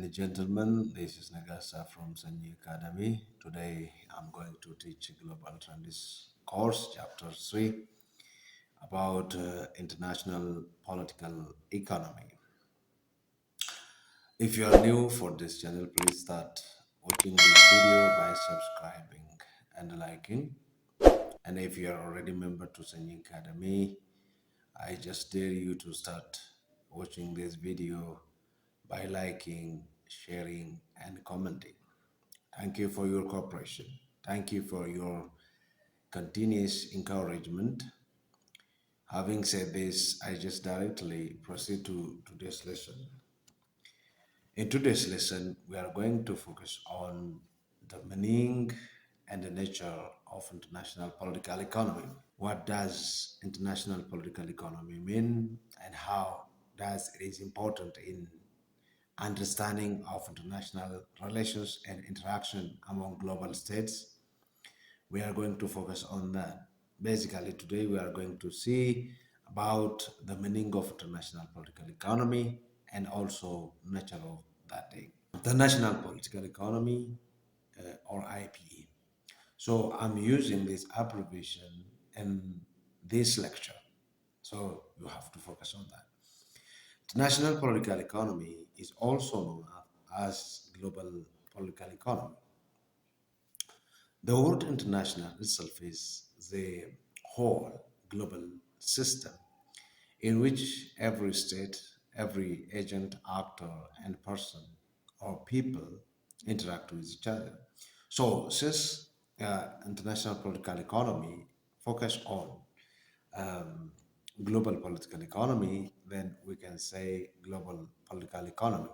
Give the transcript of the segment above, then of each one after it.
and gentlemen, this is Nagasa from Sanyii Academy. Today I'm going to teach Global Trends course, chapter 3, about international political economy. If you are new for this channel, please start watching this video by subscribing and liking. And if you are already member to Sanyii Academy, I just dare you to start watching this video by liking, sharing, and commenting. Thank you for your cooperation. Thank you for your continuous encouragement. Having said this, I just directly proceed to today's lesson. In today's lesson, we are going to focus on the meaning and the nature of international political economy. What does international political economy mean, and how does it is important in understanding of international relations and interaction among global states? We are going to focus on that. Basically, today we are going to see about the meaning of international political economy and also nature of that thing. The national political economy, or IPE. So I'm using this abbreviation in this lecture. So you have to focus on that. International political economy is also known as global political economy. The word international itself is the whole global system in which every state, every agent, actor, and person or people interact with each other. So, since international political economy focus on um, global political economy, then we can say global political economy.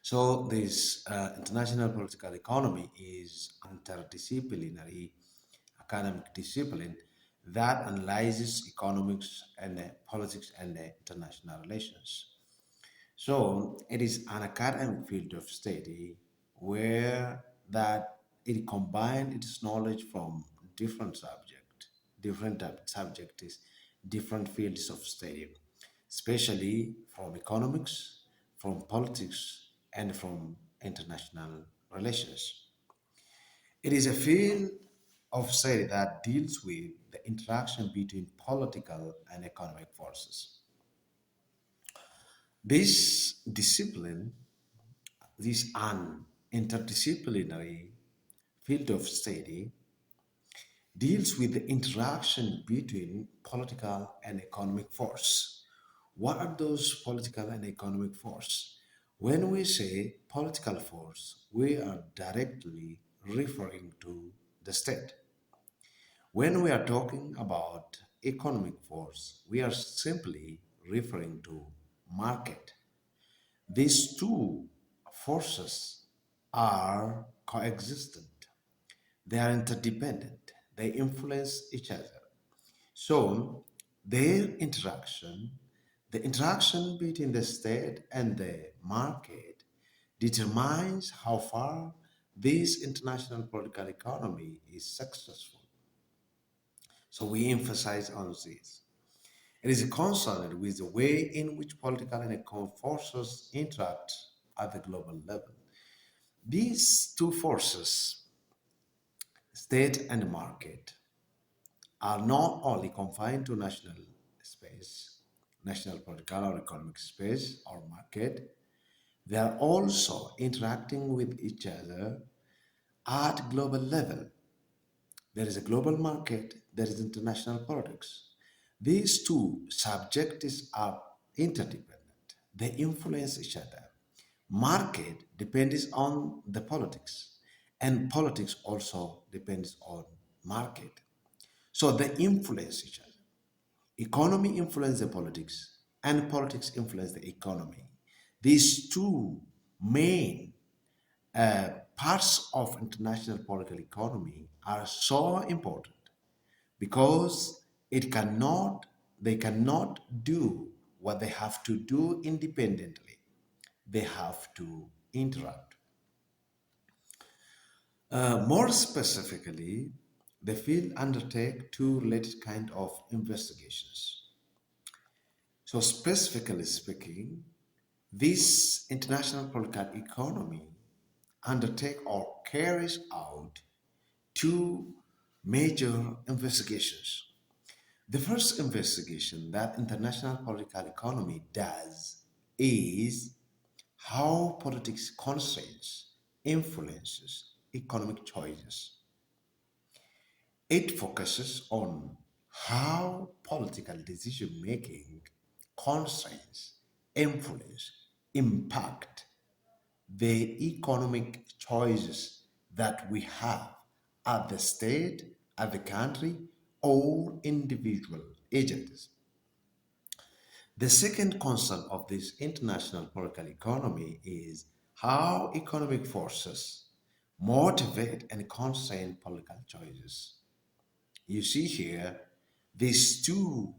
So this international political economy is interdisciplinary academic discipline that analyzes economics and politics and international relations. So it is an academic field of study where that it combines its knowledge from different subject, different subjects, different fields of study, especially from economics, from politics, and from international relations. It is a field of study that deals with the interaction between political and economic forces. This discipline, this an interdisciplinary field of study, deals with the interaction between political and economic force. What are those political and economic force? When we say political force, we are directly referring to the state. When we are talking about economic force, we are simply referring to market. These two forces are coexistent. They are interdependent. They influence each other. So their interaction, the interaction between the state and the market, determines how far this international political economy is successful. So we emphasize on this. It is concerned with the way in which political and economic forces interact at the global level. These two forces, state and market, are not only confined to national space, national political or economic space or market, they are also interacting with each other at global level. There is a global market, there is international politics. These two subjects are interdependent. They influence each other. Market depends on the politics, and politics also depends on market. So they influence each other. Economy influence the politics, and politics influence the economy. These two main parts of international political economy are so important because they cannot do what they have to do independently. They have to interact. More specifically, the field undertake two related kind of investigations. So specifically speaking, This international political economy undertake or carries out two major investigations. The first investigation that international political economy does is how politics constrains, influences economic choices. It focuses on how political decision making constrains, influence, impact the economic choices that we have at the state, at the country, or individual agencies. The second concern of this international political economy is how economic forces motivate and constrain political choices. You see here, these two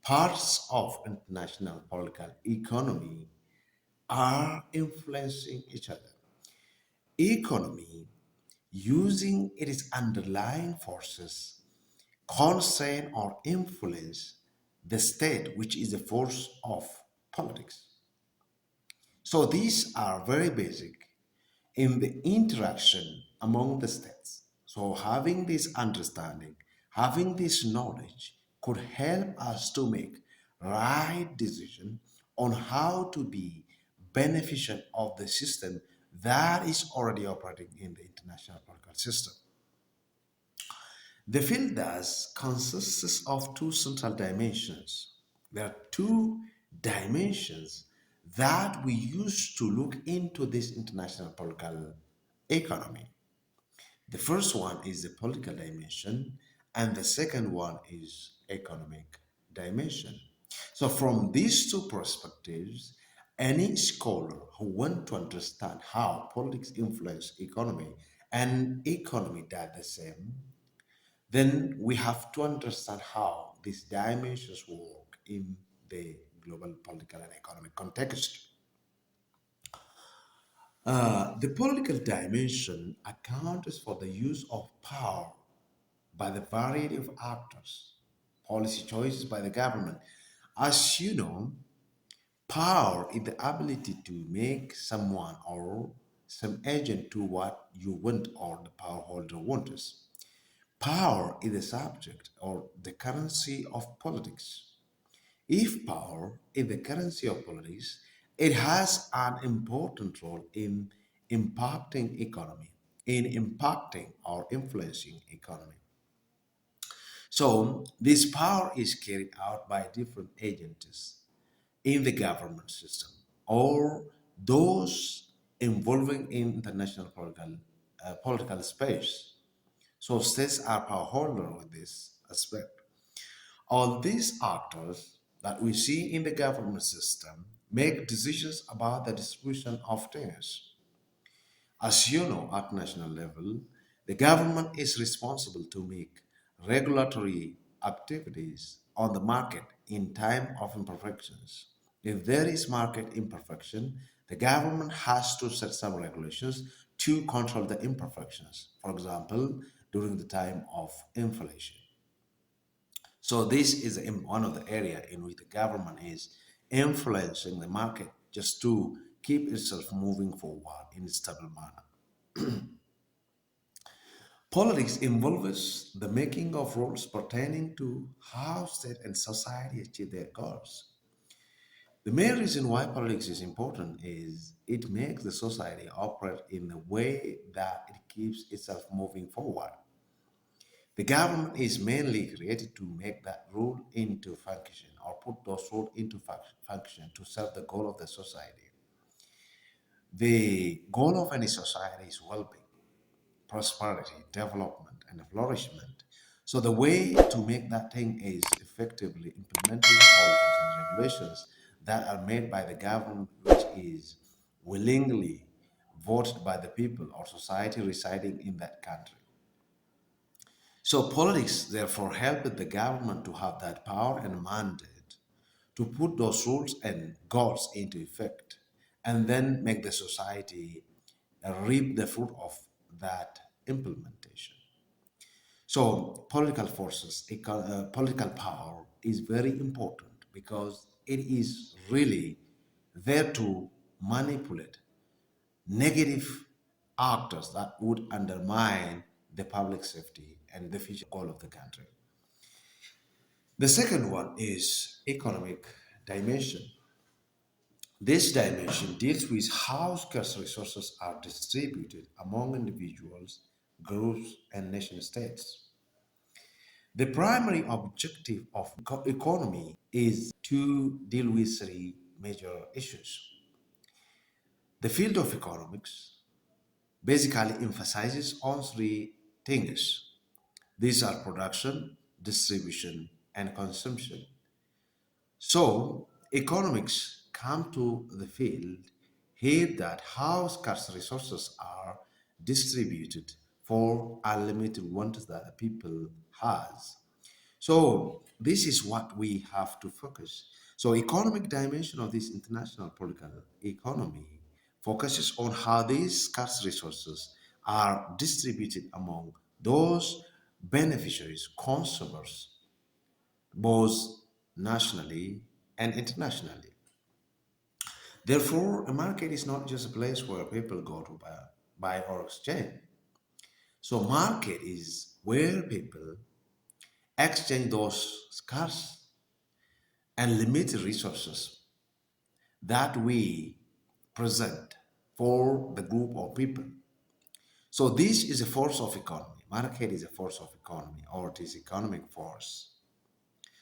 parts of international political economy are influencing each other. Economy, using its underlying forces, constrain or influence the state, which is the force of politics. So these are very basic in the interaction among the states. So having this understanding, having this knowledge could help us to make right decision on how to be beneficial of the system that is already operating in the international political system. The field thus consists of two central dimensions. There are two dimensions that we use to look into this international political economy. The first one is the political dimension, and the second one is economic dimension. So, from these two perspectives, any scholar who want to understand how politics influence economy and economy does the same, then we have to understand how these dimensions work in the global political and economic context. The political dimension accounts for the use of power by the variety of actors, policy choices by the government. As you know, power is the ability to make someone or some agent do what you want or the power holder wants. Power is the subject or the currency of politics. If power is the currency of politics, it has an important role in impacting economy, in impacting or influencing economy. So this power is carried out by different agencies in the government system or those involving in international political space. So states are power holder with this aspect. All these actors that we see in the government system make decisions about the distribution of things. As you know, at national level, the government is responsible to make regulatory activities on the market in time of imperfections. If there is market imperfection, the government has to set some regulations to control the imperfections. For example, during the time of inflation. So this is one of the area in which the government is influencing the market just to keep itself moving forward in a stable manner. Politics involves the making of rules pertaining to how state and society achieve their goals. The main reason why politics is important is it makes the society operate in a way that it keeps itself moving forward. The government is mainly created to make that rule into function or put those rules into function to serve the goal of the society. The goal of any society is well-being, prosperity, development, and flourishment. So the way to make that thing is effectively implementing policies and regulations that are made by the government, which is willingly voted by the people or society residing in that country. So politics therefore helped the government to have that power and mandate to put those rules and goals into effect and then make the society reap the fruit of that implementation. So political forces, political power is very important because it is really there to manipulate negative actors that would undermine the public safety and the future goal of the country. The second one is economic dimension. This dimension deals with how scarce resources are distributed among individuals, groups, and nation states. The primary objective of economy is to deal with three major issues. The field of economics basically emphasizes on three things. These are production, distribution, and consumption. So, economics come to the field here that how scarce resources are distributed for unlimited ones that the people has. So this is what we have to focus. So economic dimension of this international political economy focuses on how these scarce resources are distributed among those beneficiaries, consumers, both nationally and internationally. Therefore, a market is not just a place where people go to buy or exchange. So market is where people exchange those scarce and limited resources that we present for the group of people. So this is a force of economy. Market is a force of economy, or it is economic force.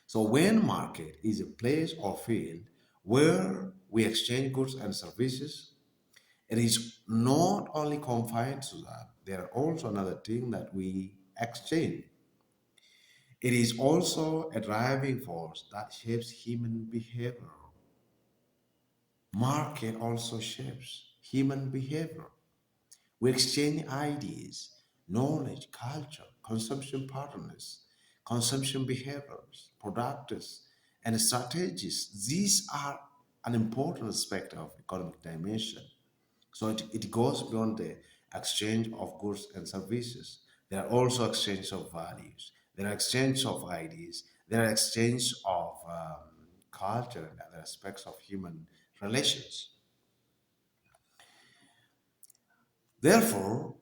So when market is a place or field where we exchange goods and services, it is not only confined to that. There are also another thing that we exchange. It is also a driving force that shapes human behavior. Market also shapes human behavior. We exchange ideas, knowledge, culture, consumption patterns, consumption behaviors, products, and strategies. These are an important aspect of economic dimension. So it goes beyond the exchange of goods and services. There are also exchange of values. There are exchange of ideas. There are exchange of culture and other aspects of human relations. Therefore,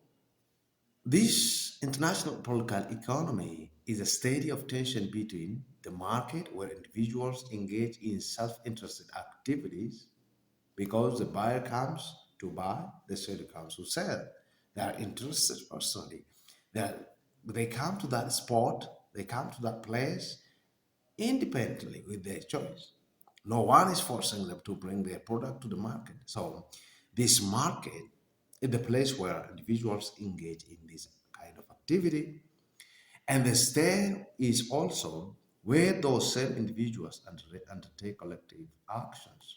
this international political economy is a study of tension between the market, where individuals engage in self-interested activities because the buyer comes to buy, the seller comes to sell. They are interested personally. They, they come to that spot, they come to that place independently with their choice. No one is forcing them to bring their product to the market. So, this market is the place where individuals engage in this kind of activity, and the state is also where those same individuals undertake collective actions.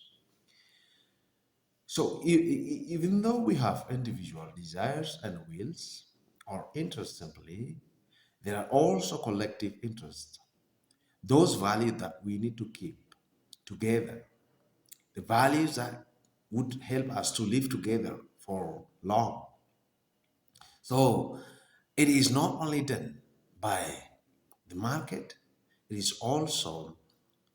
So, even though we have individual desires and wills or interests simply, there are also collective interests, those values that we need to keep together, the values that would help us to live together for long. So it is not only done by the market, it is also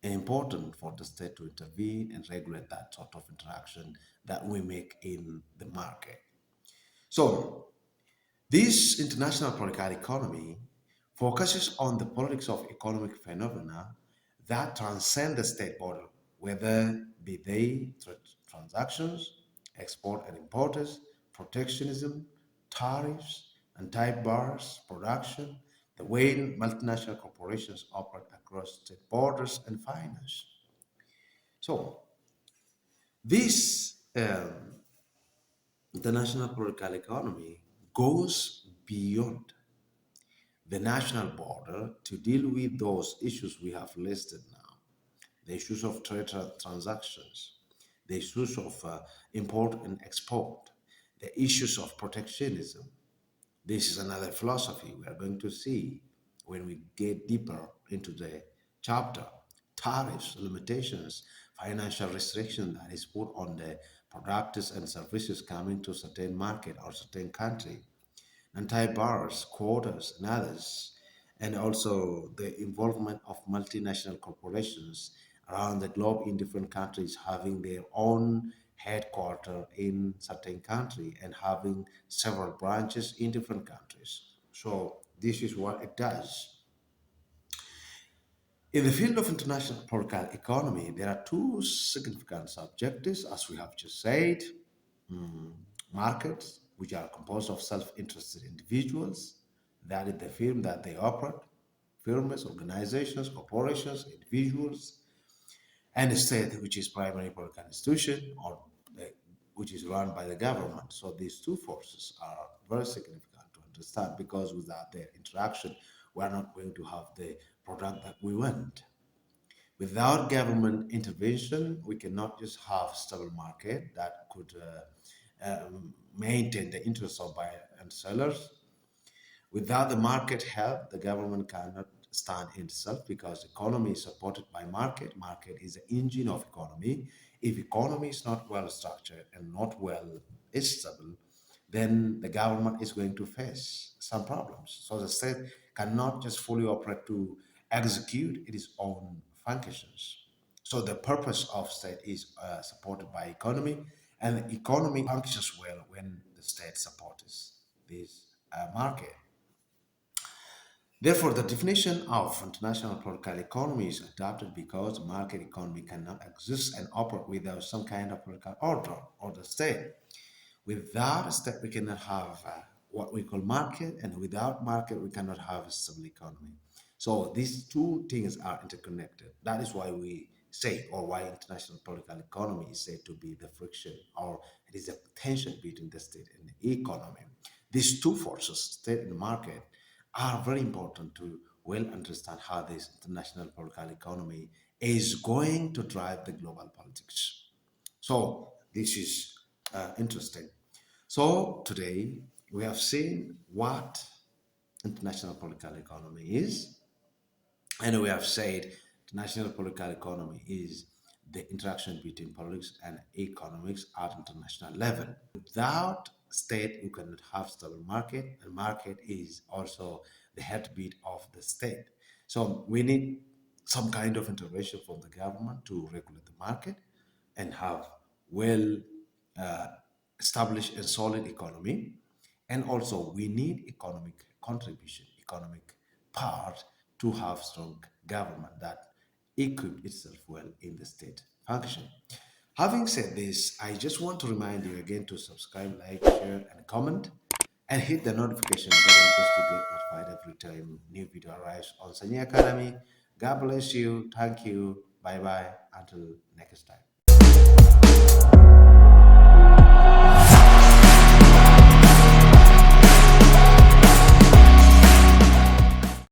important for the state to intervene and regulate that sort of interaction that we make in the market. So this international political economy focuses on the politics of economic phenomena that transcend the state border, whether be they transactions, export and importers, protectionism, tariffs, anti-bars, production, the way multinational corporations operate across state borders and finance. So this international political economy goes beyond the national border to deal with those issues we have listed now, the issues of trade transactions, the issues of import and export, the issues of protectionism. This is another philosophy we are going to see when we get deeper into the chapter. Tariffs, limitations, financial restriction that is put on the products and services coming to certain market or certain country, anti-bars, quotas, and others, and also the involvement of multinational corporations around the globe in different countries having their own headquarter in certain country and having several branches in different countries. So this is what it does. In the field of international political economy, there are two significant subjects, as we have just said. Mm, Markets, which are composed of self-interested individuals, that is the firm that they operate, firms, organizations, corporations, individuals, and the state, which is primary political institution or which is run by the government. So these two forces are very significant to understand because without their interaction, we are not going to have the product that we want. Without government intervention, we cannot just have stable market that could maintain the interests of buyers and sellers. Without the market help, the government cannot stand itself because economy is supported by market. Market is the engine of economy. If economy is not well structured and not well stable, then the government is going to face some problems. So the state cannot just fully operate to execute its own functions. So the purpose of state is supported by economy, and the economy functions well when the state supports this market. Therefore, the definition of international political economy is adopted because market economy cannot exist and operate without some kind of political order or the state. Without a state, we cannot have what we call market, and without market, we cannot have a stable economy. So these two things are interconnected. That is why we say, or why international political economy is said to be the friction, or it is a tension between the state and the economy. These two forces, state and market, are very important to well understand how this international political economy is going to drive the global politics. So this is interesting. So today we have seen what international political economy is, and we have said international political economy is the interaction between politics and economics at international level. Without state, you cannot have stable market, and market is also the heartbeat of the state. So we need some kind of intervention from the government to regulate the market and have well uh, established and solid economy. And also we need economic contribution, economic part to have strong government that equip itself well in the state function. Having said this, I just want to remind you again to subscribe, like, share, and comment, and hit the notification button just to get notified every time new video arrives on Sanyii Academy. God bless you. Thank you. Bye bye. Until next time.